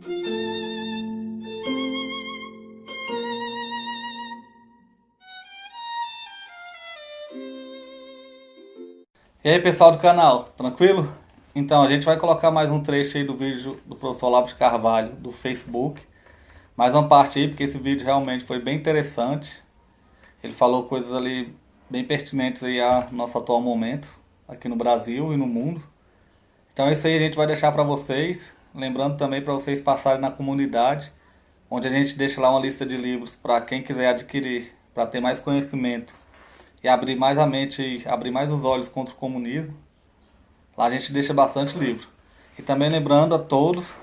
E aí, pessoal do canal, tranquilo? Então, a gente vai colocar mais um trecho aí do vídeo do professor Olavo de Carvalho do Facebook. Mais uma parte aí, porque esse vídeo realmente foi bem interessante. Ele falou coisas ali bem pertinentes aí ao nosso atual momento, aqui no Brasil e no mundo. Então, isso aí a gente vai deixar para vocês. Lembrando também para vocês passarem na comunidade, onde a gente deixa lá uma lista de livros para quem quiser adquirir, para ter mais conhecimento e abrir mais a mente e abrir mais os olhos contra o comunismo. Lá a gente deixa bastante livro. E também lembrando a todos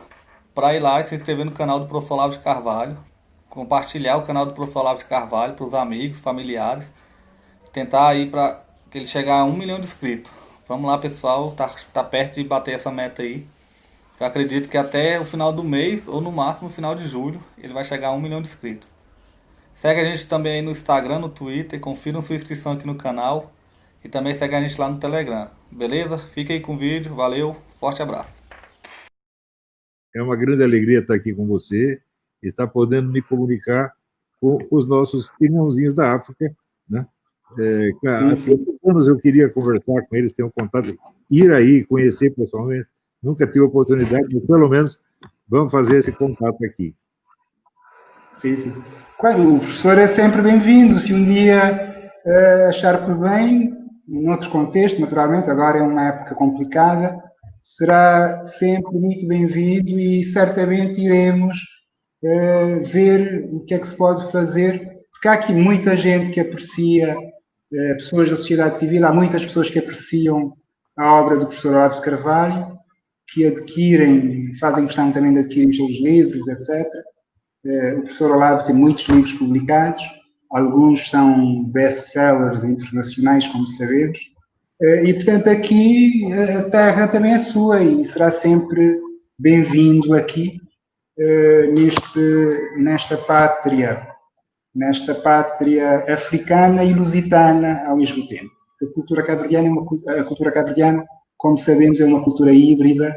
para ir lá e se inscrever no canal do Professor Olavo de Carvalho, compartilhar o canal do Professor Olavo de Carvalho para os amigos, familiares, tentar aí para que ele chegar a 1 milhão de inscritos. Vamos lá, pessoal, tá perto de bater essa meta aí. Eu acredito que até o final do mês, ou no máximo no final de julho, ele vai chegar a 1 milhão de inscritos. Segue a gente também aí no Instagram, no Twitter, confiram sua inscrição aqui no canal. E também segue a gente lá no Telegram. Beleza? Fica aí com o vídeo. Valeu. Forte abraço. É uma grande alegria estar aqui com você, estar podendo me comunicar com os nossos irmãozinhos da África, né? Há tantos anos eu queria conversar com eles, ter um contato, ir aí, conhecer pessoalmente. Nunca tive oportunidade, mas pelo menos vamos fazer esse contato aqui. Sim, sim. Claro, o professor é sempre bem-vindo. Se um dia achar por bem, noutro contexto, naturalmente, agora é uma época complicada, será sempre muito bem-vindo e certamente iremos ver o que é que se pode fazer, porque há aqui muita gente que aprecia, pessoas da sociedade civil, há muitas pessoas que apreciam a obra do professor Olavo de Carvalho, que adquirem, fazem questão também de adquirir os seus livros, etc. O professor Olavo tem muitos livros publicados, alguns são best-sellers internacionais, como sabemos, e, portanto, aqui a terra também é sua e será sempre bem-vindo aqui, nesta pátria africana e lusitana ao mesmo tempo. A cultura cabo-verdiana, como sabemos, é uma cultura híbrida,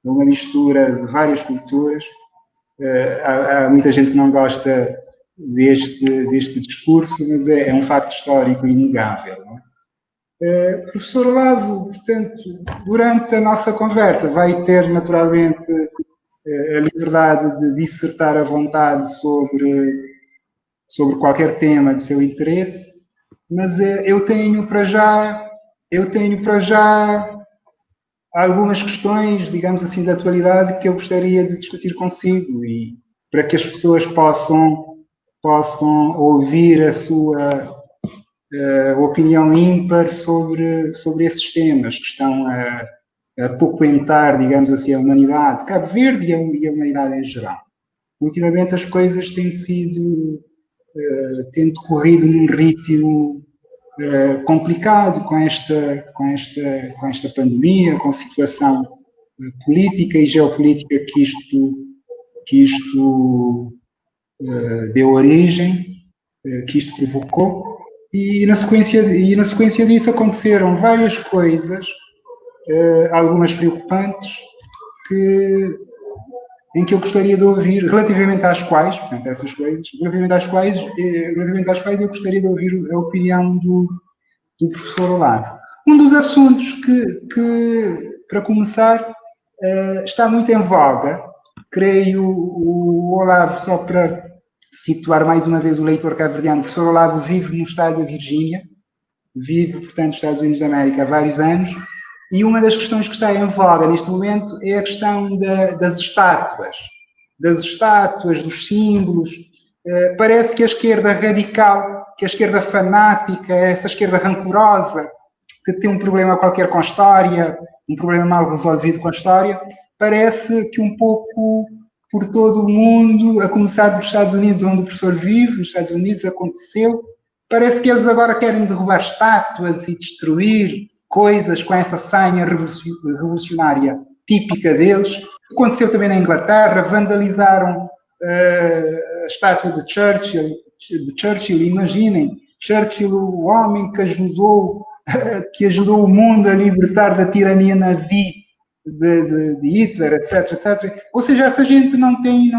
é uma mistura de várias culturas. Há muita gente que não gosta deste discurso, mas é um facto histórico inegável. Não é? Professor Olavo, portanto, durante a nossa conversa vai ter naturalmente a liberdade de dissertar à vontade sobre qualquer tema de seu interesse, mas eu tenho para já algumas questões, digamos assim, da atualidade que eu gostaria de discutir consigo e para que as pessoas possam ouvir a sua opinião ímpar sobre esses temas que estão a pocuentar, digamos assim, a humanidade, Cabo Verde e a humanidade em geral. Ultimamente as coisas têm decorrido num ritmo complicado com esta pandemia, com a situação política e geopolítica que isto deu origem, que isto provocou, e na sequência disso aconteceram várias coisas, algumas preocupantes, em que eu gostaria de ouvir, relativamente às quais, portanto, essas coisas, relativamente às quais eu gostaria de ouvir a opinião do professor Olavo. Um dos assuntos que para começar, está muito em voga, creio, o Olavo, só para situar mais uma vez o leitor cabo-verdiano, o professor Olavo vive no estado da Virgínia, vive, portanto, nos Estados Unidos da América há vários anos, e uma das questões que está em voga neste momento é a questão das estátuas, dos símbolos. Parece que a esquerda radical, que a esquerda fanática, essa esquerda rancorosa, que tem um problema qualquer com a história, um problema mal resolvido com a história, parece que um pouco por todo o mundo, a começar dos Estados Unidos, onde o professor vive, nos Estados Unidos aconteceu, parece que eles agora querem derrubar estátuas e destruir coisas com essa sanha revolucionária típica deles. Aconteceu também na Inglaterra, vandalizaram a estátua de Churchill, imaginem, Churchill, o homem que ajudou o mundo a libertar da tirania nazi, de Hitler, etc, etc. Ou seja, essa gente não tem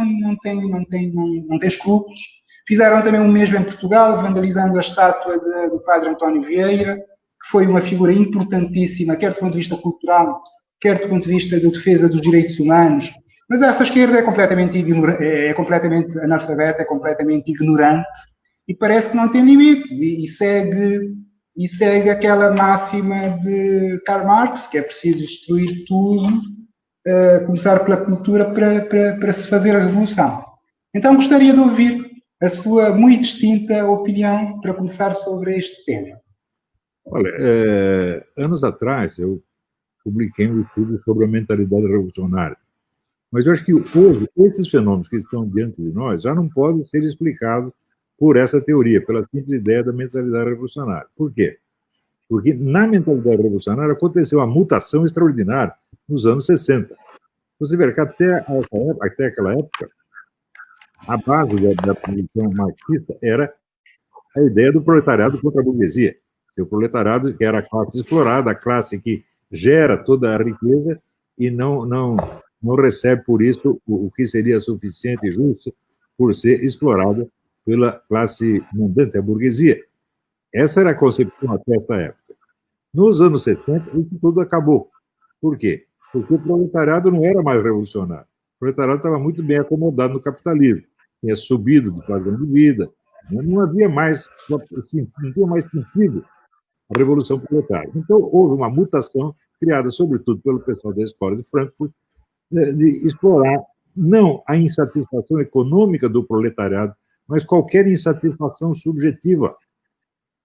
escrúpulos. Fizeram também o mesmo em Portugal, vandalizando a estátua do padre António Vieira, que foi uma figura importantíssima, quer do ponto de vista cultural, quer do ponto de vista de defesa dos direitos humanos. Mas essa esquerda é completamente analfabeta, é completamente ignorante, e parece que não tem limites, e segue aquela máxima de Karl Marx, que é preciso destruir tudo, começar pela cultura para se fazer a revolução. Então gostaria de ouvir a sua muito distinta opinião para começar sobre este tema. Olha, anos atrás eu publiquei um estudo sobre a mentalidade revolucionária. Mas eu acho que hoje, esses fenômenos que estão diante de nós já não podem ser explicados por essa teoria, pela simples ideia da mentalidade revolucionária. Por quê? Porque na mentalidade revolucionária aconteceu uma mutação extraordinária nos anos 60. Você vê que até aquela época, a base da posição marxista era a ideia do proletariado contra a burguesia. O proletariado, que era a classe explorada, a classe que gera toda a riqueza e não recebe por isso o que seria suficiente e justo por ser explorado pela classe mandante, a burguesia. Essa era a concepção até essa época. Nos anos 70, isso tudo acabou. Por quê? Porque o proletariado não era mais revolucionário. O proletariado estava muito bem acomodado no capitalismo. Tinha subido de padrão de vida. Não havia mais, não tinha mais sentido a Revolução Proletária. Então, houve uma mutação criada, sobretudo, pelo pessoal da Escola de Frankfurt, de explorar não a insatisfação econômica do proletariado, mas qualquer insatisfação subjetiva,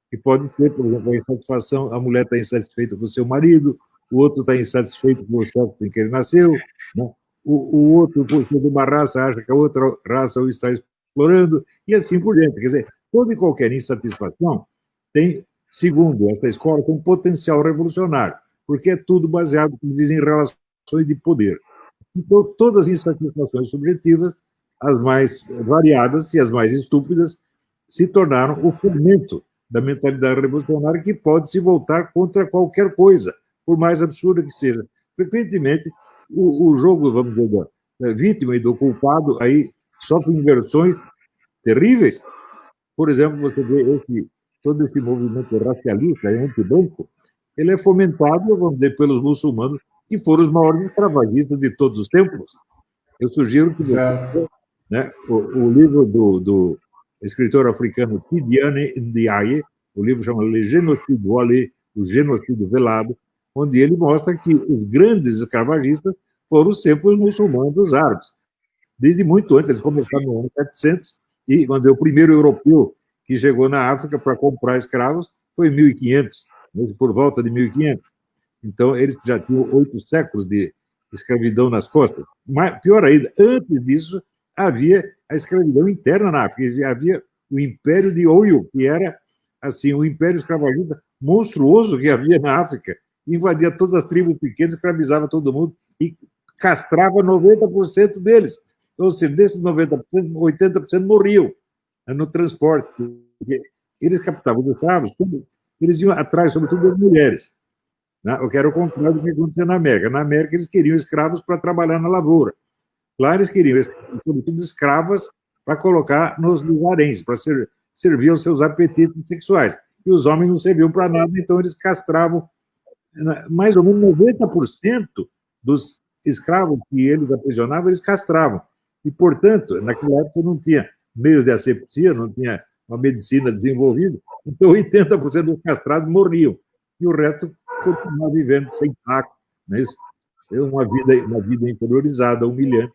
que pode ser, por exemplo, a insatisfação, a mulher está insatisfeita com o seu marido, o outro está insatisfeito com o sexo em que ele nasceu, né? O outro, por ser de uma raça, acha que a outra raça o está explorando, e assim por diante. Quer dizer, toda e qualquer insatisfação tem, segundo esta escola, tem um potencial revolucionário, porque é tudo baseado, como dizem, em relações de poder. Então, todas as insatisfações subjetivas, as mais variadas e as mais estúpidas, se tornaram o fermento da mentalidade revolucionária, que pode se voltar contra qualquer coisa, por mais absurda que seja. Frequentemente, o jogo, vamos dizer, da vítima e do culpado aí sofre inversões terríveis. Por exemplo, você vê todo esse movimento racialista, anti-branco, ele é fomentado, vamos dizer, pelos muçulmanos, que foram os maiores escravagistas de todos os tempos. Eu sugiro que você, né, o livro do escritor africano Tidiane Ndiaye, o livro chama Le Génocide Voilé, o genocídio velado, onde ele mostra que os grandes escravagistas foram sempre os muçulmanos dos árabes. Desde muito antes, eles começaram no ano 700, e quando o primeiro europeu que chegou na África para comprar escravos foi em 1500, por volta de 1500. Então, eles já tinham 8 séculos de escravidão nas costas. Mas, pior ainda, antes disso, havia a escravidão interna na África. Havia o Império de Oyo, que era assim, o império escravagista monstruoso que havia na África. Invadia todas as tribos pequenas, escravizava todo mundo e castrava 90% deles. Ou seja, desses 90%, 80% morriam no transporte. Eles captavam os escravos, eles iam atrás, sobretudo, das mulheres. O que era o contrário do que acontecia na América. Na América, eles queriam escravos para trabalhar na lavoura. Lá, eles queriam, sobretudo, escravas para colocar nos lugarenses, para servir aos seus apetites sexuais. E os homens não serviam para nada, então eles castravam. Mais ou menos 90% dos escravos que eles aprisionavam, eles castravam. E, portanto, naquela época não tinha meios de asepsia, não tinha uma medicina desenvolvida, então 80% dos castrados morriam. E o resto continuava vivendo sem saco. Não é isso? É uma vida interiorizada, humilhante,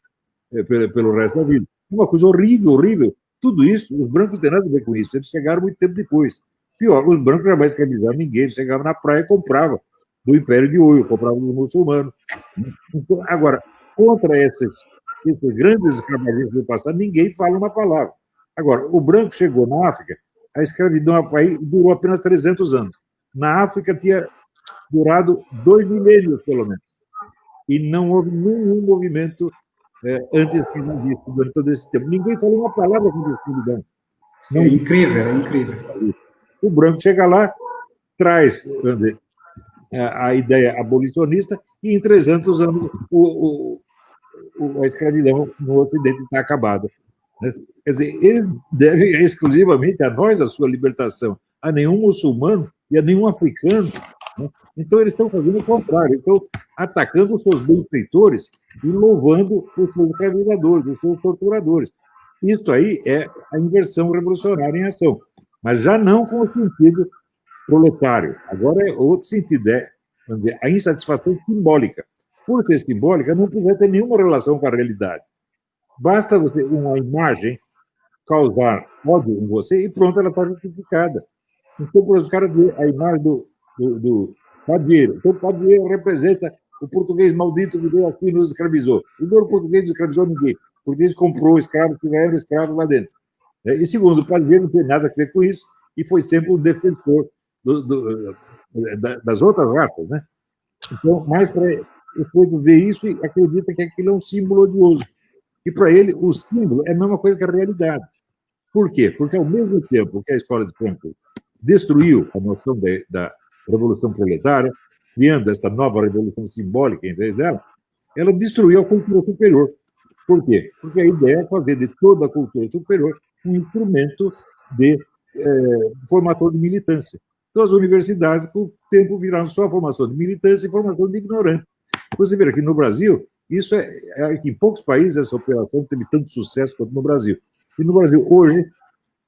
pelo resto da vida. Uma coisa horrível, horrível. Tudo isso, os brancos não têm nada a ver com isso. Eles chegaram muito tempo depois. Pior, os brancos jamais escravizavam ninguém. Eles chegavam na praia e compravam do Império de Ouro, compravam dos muçulmanos. Então, agora, contra esses grandes escravagistas do passado, ninguém fala uma palavra. Agora, o branco chegou na África, a escravidão aí durou apenas 300 anos. Na África tinha durado 2 milênios, pelo menos. E não houve nenhum movimento anti-escravagista durante todo esse tempo. Ninguém falou uma palavra contra a escravidão. É incrível, é incrível. O branco chega lá, traz, vamos dizer, a ideia abolicionista, e em 300 anos a escravidão no Ocidente está acabada. Né? Quer dizer, ele deve exclusivamente a nós a sua libertação, a nenhum muçulmano e a nenhum africano. Né? Então, eles estão fazendo o contrário, estão atacando os seus benfeitores e louvando os seus escravizadores, os seus torturadores. Isso aí é a inversão revolucionária em ação, mas já não com o sentido proletário. Agora é outro sentido, vamos dizer, a insatisfação simbólica. Por ser simbólica, não precisa ter nenhuma relação com a realidade. Basta você, uma imagem causar ódio em você e pronto, ela está justificada. Então, por exemplo, os caras vê a imagem do Padilheiro. Então, o Padilheiro representa o português maldito que veio aqui e nos escravizou. E não o português não escravizou ninguém. O português comprou escravos que ganharam escravos lá dentro. E segundo, o Padilheiro não tem nada a ver com isso e foi sempre o defensor das outras raças, né? Então, mais para o sujeito ver isso e acredita que aquilo é um símbolo odioso. E para ele, o símbolo é a mesma coisa que a realidade. Por quê? Porque ao mesmo tempo que a escola de Frankfurt destruiu a noção da revolução proletária, criando esta nova revolução simbólica em vez dela, ela destruiu a cultura superior. Por quê? Porque a ideia é fazer de toda a cultura superior um instrumento de formação de militância. Então, as universidades, com o tempo, viraram só formação de militância e formação de ignorante. Você vê aqui no Brasil, isso em poucos países essa operação teve tanto sucesso quanto no Brasil. E no Brasil, hoje,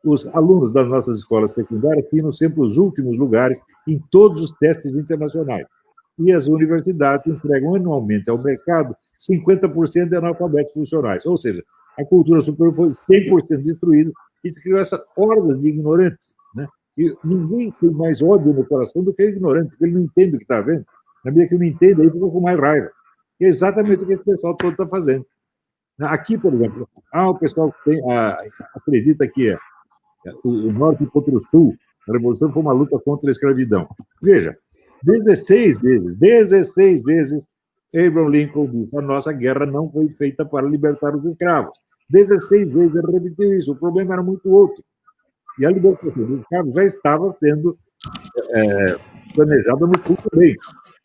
os alunos das nossas escolas secundárias tinham sempre os últimos lugares em todos os testes internacionais. E as universidades entregam anualmente ao mercado 50% de analfabetos funcionais. Ou seja, a cultura superior foi 100% destruída e criou essa horda de ignorantes. Né? E ninguém tem mais ódio no coração do que o ignorante, porque ele não entende o que está vendo. Na medida que ele não entende, ele fica com mais raiva. E é exatamente o que esse pessoal todo está fazendo. Aqui, por exemplo, o pessoal que acredita que o norte contra o sul, a revolução foi uma luta contra a escravidão. Veja, 16 vezes, Abraham Lincoln disse: a nossa guerra não foi feita para libertar os escravos. 16 vezes ele repetiu isso, o problema era muito outro. E a libertação dos escravos já estava sendo planejada no sul também.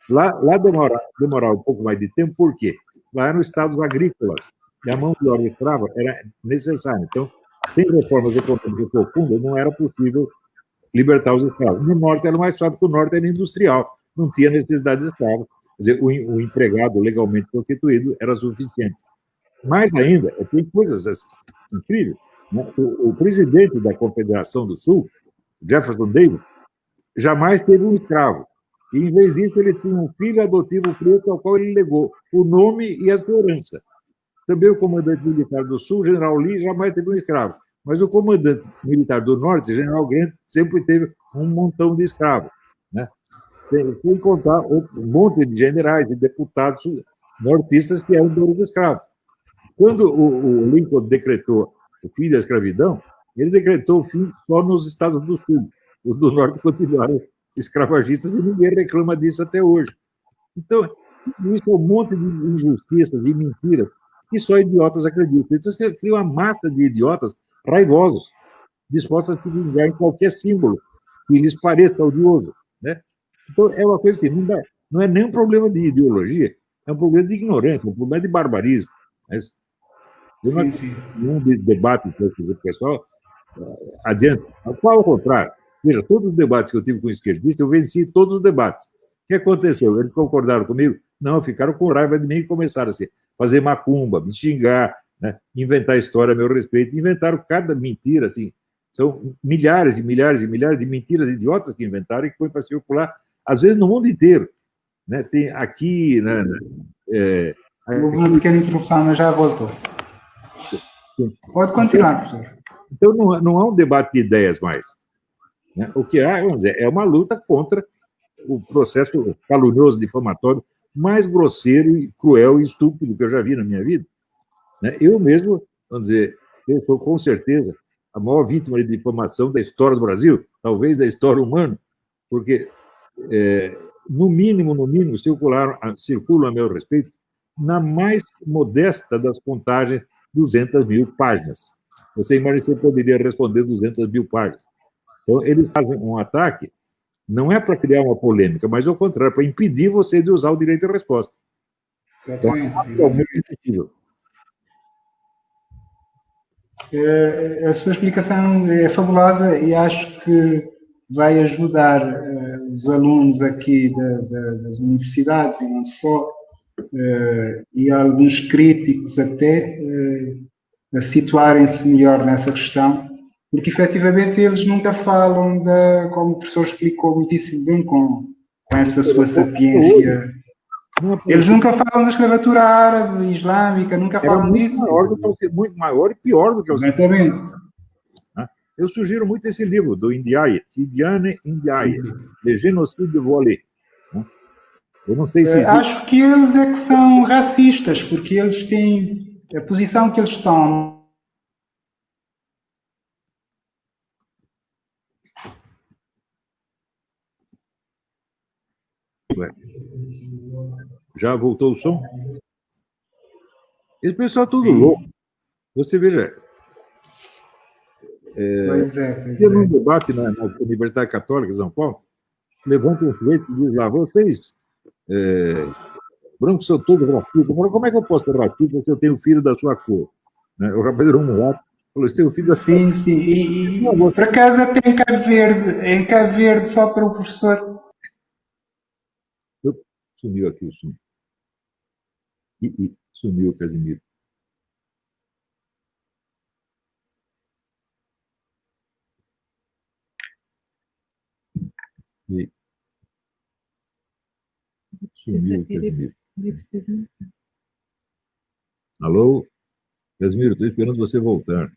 Lá demorar um pouco mais de tempo, por quê? Lá eram estados agrícolas, e a mão de obra escrava era necessária. Então, sem reformas econômicas profundas, não era possível libertar os escravos. No norte era mais fácil, porque o norte era industrial, não tinha necessidade de escravos. Quer dizer, o empregado legalmente constituído era suficiente. Mais ainda, tem coisas incríveis. Né? O presidente da Confederação do Sul, Jefferson Davis, jamais teve um escravo. E, em vez disso, ele tinha um filho adotivo preto ao qual ele legou o nome e a sua herança. Também o comandante militar do Sul, General Lee, jamais teve um escravo. Mas o comandante militar do Norte, General Grant, sempre teve um montão de escravos. Né? Sem contar um monte de generais e deputados nortistas que eram donos de escravos. Quando o Lincoln decretou o fim da escravidão, ele decretou o fim só nos estados do Sul. Os do Norte continuaram escravagistas e ninguém reclama disso até hoje. Então, isso é um monte de injustiças e mentiras que só idiotas acreditam. Então, você cria uma massa de idiotas raivosos, dispostos a se vingar em qualquer símbolo que lhes pareça odioso. Né? Então, é uma coisa assim, não é nem um problema de ideologia, é um problema de ignorância, um problema de barbarismo. Mas, num debate com esse pessoal, adiante. Ao contrário, veja, todos os debates que eu tive com o esquerdista, eu venci todos os debates. O que aconteceu? Eles concordaram comigo? Não, ficaram com raiva de mim e começaram assim, fazer macumba, me xingar, né? Inventar história a meu respeito. Inventaram cada mentira, assim. São milhares e milhares e milhares de mentiras idiotas que inventaram e que põem para circular, às vezes no mundo inteiro. Né? Tem aqui... Né, houve uma pequena interrupção, mas já voltou. Pode continuar, professor. Então, não há um debate de ideias mais. Né? O que há, vamos dizer, é uma luta contra o processo calunioso, difamatório, mais grosseiro, cruel e estúpido que eu já vi na minha vida. Né? Eu mesmo, vamos dizer, eu sou com certeza a maior vítima de difamação da história do Brasil, talvez da história humana, porque, no mínimo, circulam a meu respeito, na mais modesta das contagens, 200 mil páginas. Você imagina que eu poderia responder 200 mil páginas. Então, eles fazem um ataque não é para criar uma polêmica, mas ao contrário, para impedir você de usar o direito de resposta. Exatamente. Então, é muito possível. A sua explicação é fabulosa e acho que vai ajudar os alunos aqui das universidades e não só, e alguns críticos até, a situarem-se melhor nessa questão, porque efetivamente eles nunca falam como o professor explicou muitíssimo bem com essa sua sapiência. Eles nunca falam da escravatura árabe, islâmica, nunca falam disso. Muito maior e pior do que o Exatamente. Eu sugiro muito esse livro, do Ndiaye, Tidiane Ndiaye, Le Génocide Volé. Eu não sei se existe. Acho que eles é que são racistas, porque eles têm a posição que eles tomam. Já voltou o som? Esse pessoal é tudo louco. Você veja. Pois é. Num debate na Universidade Católica de São Paulo, levanta um sujeito e diz lá, vocês, brancos são todos racistas. Eu falo, como é que eu posso ser racista se eu tenho filho da sua cor? Né? O rapaz era um mulato. Falou, você tem um filho da sua cor. Sim. E por acaso até em Cabo Verde, só para o professor. Sumiu aqui o som. Sumiu o Casimiro. Sumiu o Casimiro. Alô? Casimiro, estou esperando você voltar.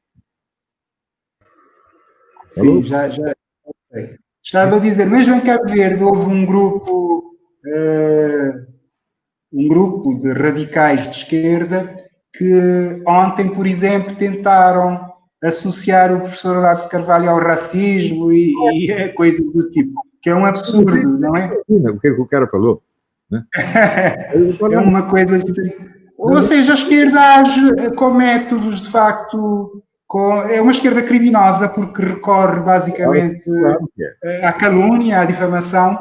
Sim, já. Estava a dizer, mesmo em Cabo Verde houve um grupo de radicais de esquerda que ontem, por exemplo, tentaram associar o professor Olavo de Carvalho ao racismo e coisas do tipo, que é um absurdo, não é? O que o cara falou? Né? É uma coisa... Ou seja, a esquerda age com métodos, de facto... É uma esquerda criminosa porque recorre basicamente à calúnia, à difamação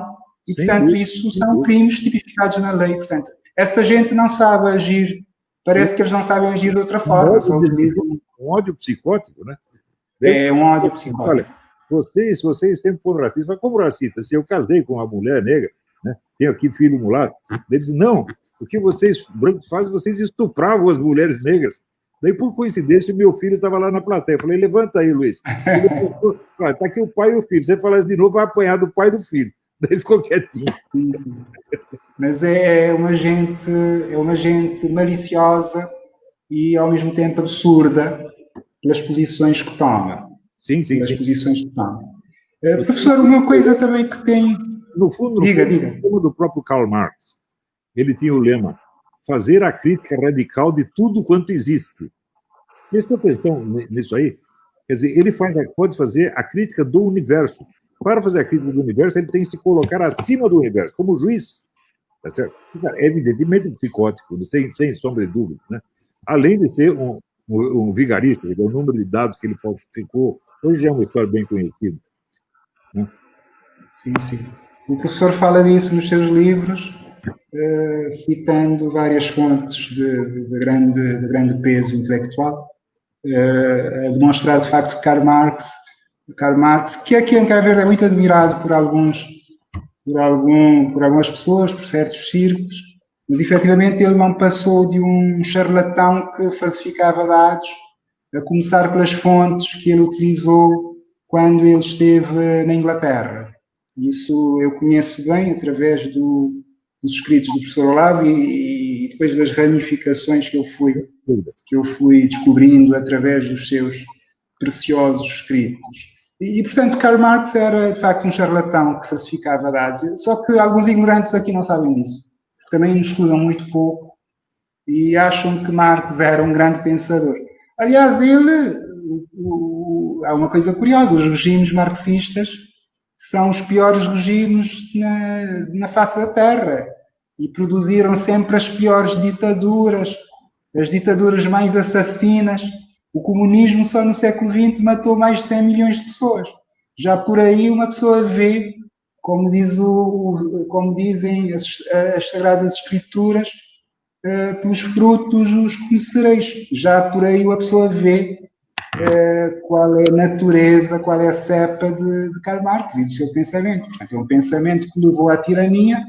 e, portanto, isso são crimes tipificados na lei. Portanto, essa gente não sabe agir, parece que eles não sabem agir de outra forma. Só utilizam... Um ódio psicótico, né? É um ódio psicótico. Olha, vocês sempre foram racistas. Mas como racista? Se eu casei com uma mulher negra, né? Tenho aqui filho mulato, eles dizem, não, o que vocês brancos fazem, vocês estupravam as mulheres negras. Daí, por coincidência, o meu filho estava lá na plateia. Eu falei, levanta aí, Luiz. Está aqui o pai e o filho. Se você falar isso de novo, vai apanhar do pai e do filho. Daí ele ficou quietinho. Sim. Mas é uma gente maliciosa e, ao mesmo tempo, absurda pelas posições que toma. Sim. Posições que toma. Professor, uma coisa também que tem... No fundo, diga. Do próprio Karl Marx, ele tinha o lema fazer a crítica radical de tudo quanto existe. Prestou atenção nisso aí? Quer dizer, ele pode fazer a crítica do universo. Para fazer a crítica do universo, ele tem que se colocar acima do universo, como juiz. Tá certo? É evidentemente psicótico, sem sombra de dúvida. Né? Além de ser um vigarista, o número de dados que ele falsificou, hoje já é uma história bem conhecida. Né? Sim. O professor fala disso nos seus livros, citando várias fontes de grande peso intelectual, a demonstrar de facto que Karl Marx, que aqui em Cabo Verde é muito admirado por algumas pessoas, por certos círculos, mas efetivamente ele não passou de um charlatão que falsificava dados, a começar pelas fontes que ele utilizou quando ele esteve na Inglaterra. Isso eu conheço bem através dos escritos do professor Olavo e depois das ramificações que eu fui descobrindo através dos seus preciosos escritos. E, portanto, Karl Marx era, de facto, um charlatão que falsificava dados. Só que alguns ignorantes aqui não sabem disso. Também nos estudam muito pouco e acham que Marx era um grande pensador. Aliás, há uma coisa curiosa, os regimes marxistas são os piores regimes na face da Terra e produziram sempre as piores ditaduras, as ditaduras mais assassinas. O comunismo só no século XX matou mais de 100 milhões de pessoas. Já por aí uma pessoa vê como dizem as Sagradas Escrituras, pelos frutos os conhecereis. Já por aí a pessoa vê qual é a natureza, qual é a cepa de Karl Marx e do seu pensamento. Portanto, é um pensamento que levou à tirania,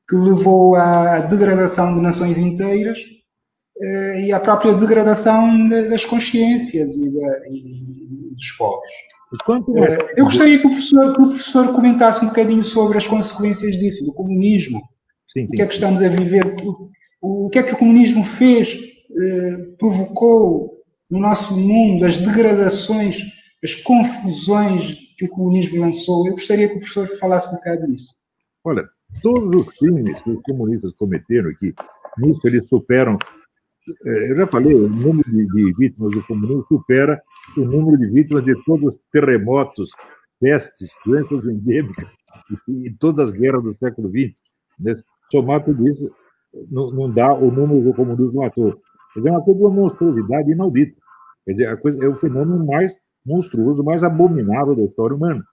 que levou à degradação de nações inteiras e à própria degradação das consciências e dos povos. Eu gostaria que o professor comentasse um bocadinho sobre as consequências disso, do comunismo. Sim, o que é que estamos a viver, o que é que o comunismo fez, provocou no nosso mundo, as degradações, as confusões que o comunismo lançou. Eu gostaria que o professor falasse um bocado disso. Olha, todos os crimes que os comunistas cometeram aqui, nisso eles superam, eu já falei, o número de vítimas do comunismo supera o número de vítimas de todos os terremotos, pestes, doenças endêmicas e todas as guerras do século XX. Né? Somar tudo isso não dá o número do comunismo à toa. É uma coisa de uma monstruosidade inaudita. Quer dizer, a coisa é o fenômeno mais monstruoso, mais abominável da história humana.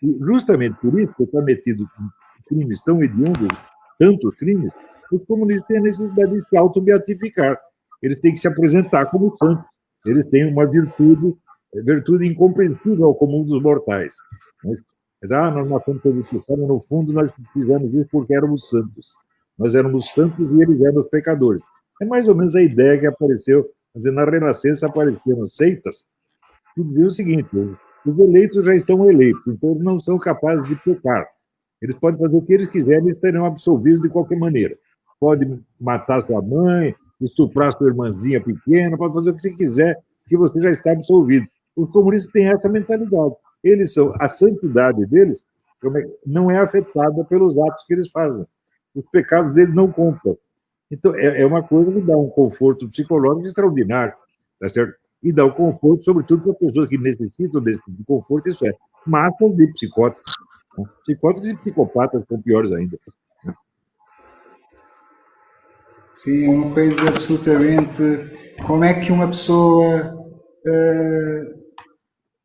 E justamente por isso que está metido em crimes tão hediondos, tantos crimes, os comunistas têm a necessidade de se auto-beatificar. Eles têm que se apresentar como santos. Eles têm uma virtude incompreensível ao comum dos mortais. Mas nós matamos todos os cristãos, no fundo nós fizemos isso porque éramos santos. Nós éramos santos e eles eram os pecadores. É mais ou menos a ideia que apareceu, quer dizer, na Renascença apareceram seitas que diziam o seguinte: os eleitos já estão eleitos, então eles não são capazes de pecar. Eles podem fazer o que eles quiserem, eles serão absolvidos de qualquer maneira. Pode matar sua mãe, estuprar sua irmãzinha pequena, pode fazer o que você quiser, que você já está absolvido. Os comunistas têm essa mentalidade. A santidade deles não é afetada pelos atos que eles fazem. Os pecados deles não contam. Então, é uma coisa que dá um conforto psicológico extraordinário, tá certo? E dá um conforto, sobretudo, para pessoas que necessitam desse tipo de conforto, isso é, massas de psicóticos. Né? Psicóticos e psicopatas são piores ainda. Sim, é uma coisa absolutamente... Como é que uma pessoa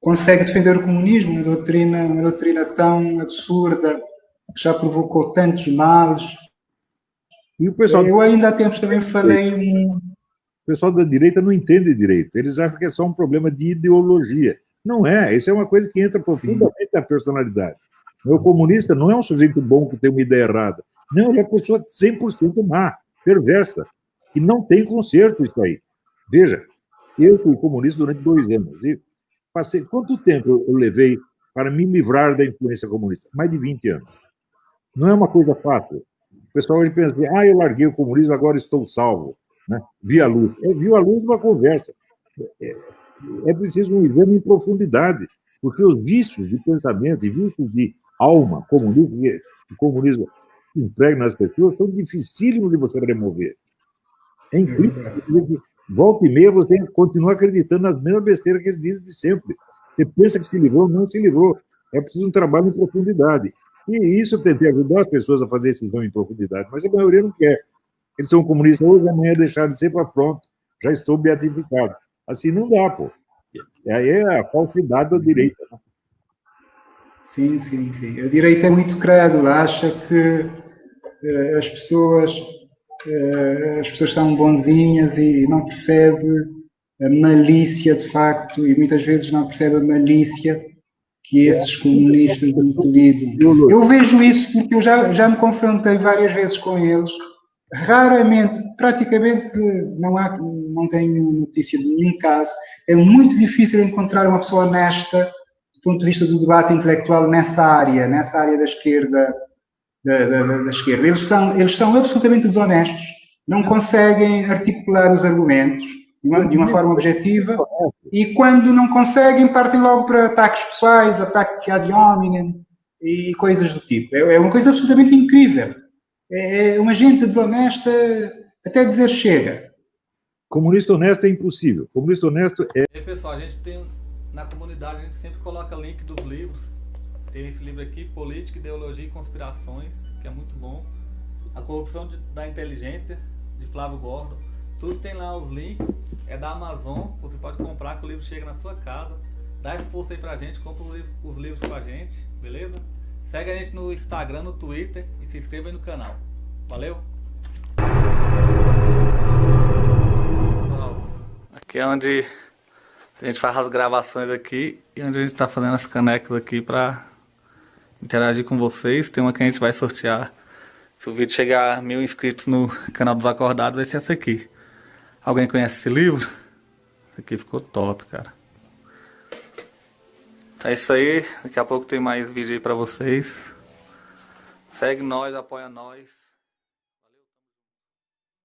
consegue defender o comunismo, uma doutrina tão absurda, que já provocou tantos males? E o pessoal... Eu ainda há tempos também falei... O pessoal da direita não entende direito. Eles acham que é só um problema de ideologia. Não é. Isso é uma coisa que entra profundamente na personalidade. O comunista não é um sujeito bom que tem uma ideia errada. Não, ele é uma pessoa 100% má, perversa, que não tem conserto isso aí. Veja, eu fui comunista durante 2 anos. E passei... Quanto tempo eu levei para me livrar da influência comunista? Mais de 20 anos. Não é uma coisa fácil. O pessoal hoje pensa assim, eu larguei o comunismo, agora estou salvo. Né? Vi a luz. Viu a luz uma conversa. É preciso um exame em profundidade, porque os vícios de pensamento e vícios de alma comunista, que o comunismo emprega nas pessoas, são dificílimos de você remover. É incrível. Volta e meia você continua acreditando nas mesmas besteiras que eles dizem de sempre. Você pensa que se livrou, não se livrou. É preciso um trabalho em profundidade. E isso eu tentei ajudar as pessoas a fazer esse exame em profundidade, mas a maioria não quer. Eles são comunistas hoje, amanhã deixaram de ser para pronto. Já estou beatificado. Assim não dá, pô. Aí é a falsidade da direita. Né? Sim. A direita é muito crédula, acha que as pessoas são bonzinhas e não percebe a malícia de facto, e muitas vezes não percebe a malícia que esses comunistas utilizam. Eu vejo isso porque eu já me confrontei várias vezes com eles. Raramente, praticamente não tenho notícia de nenhum caso. É muito difícil encontrar uma pessoa honesta do ponto de vista do debate intelectual nessa área da esquerda. Da esquerda. Eles são absolutamente desonestos, não conseguem articular os argumentos de uma forma objetiva e quando não conseguem partem logo para ataques pessoais, ataque ad hominem e coisas do tipo. É uma coisa absolutamente incrível. É uma gente desonesta até dizer chega. Comunista honesto é impossível. Comunista honesto é... E aí, pessoal, a gente tem, na comunidade, a gente sempre coloca link dos livros. Tem esse livro aqui, Política, Ideologia e Conspirações, que é muito bom. A Corrupção da Inteligência, de Flávio Gordon. Tudo tem lá os links. É da Amazon, você pode comprar que o livro chega na sua casa. Dá essa força aí pra gente, compra os livros com a gente, beleza? Segue a gente no Instagram, no Twitter e se inscreva aí no canal. Valeu! Pessoal, aqui é onde a gente faz as gravações aqui e onde a gente está fazendo as canecas aqui para interagir com vocês. Tem uma que a gente vai sortear. Se o vídeo chegar a 1000 inscritos no canal dos Acordados, vai ser essa aqui. Alguém conhece esse livro? Esse aqui ficou top, cara. É isso aí. Daqui a pouco tem mais vídeo aí pra vocês. Segue nós, apoia nós.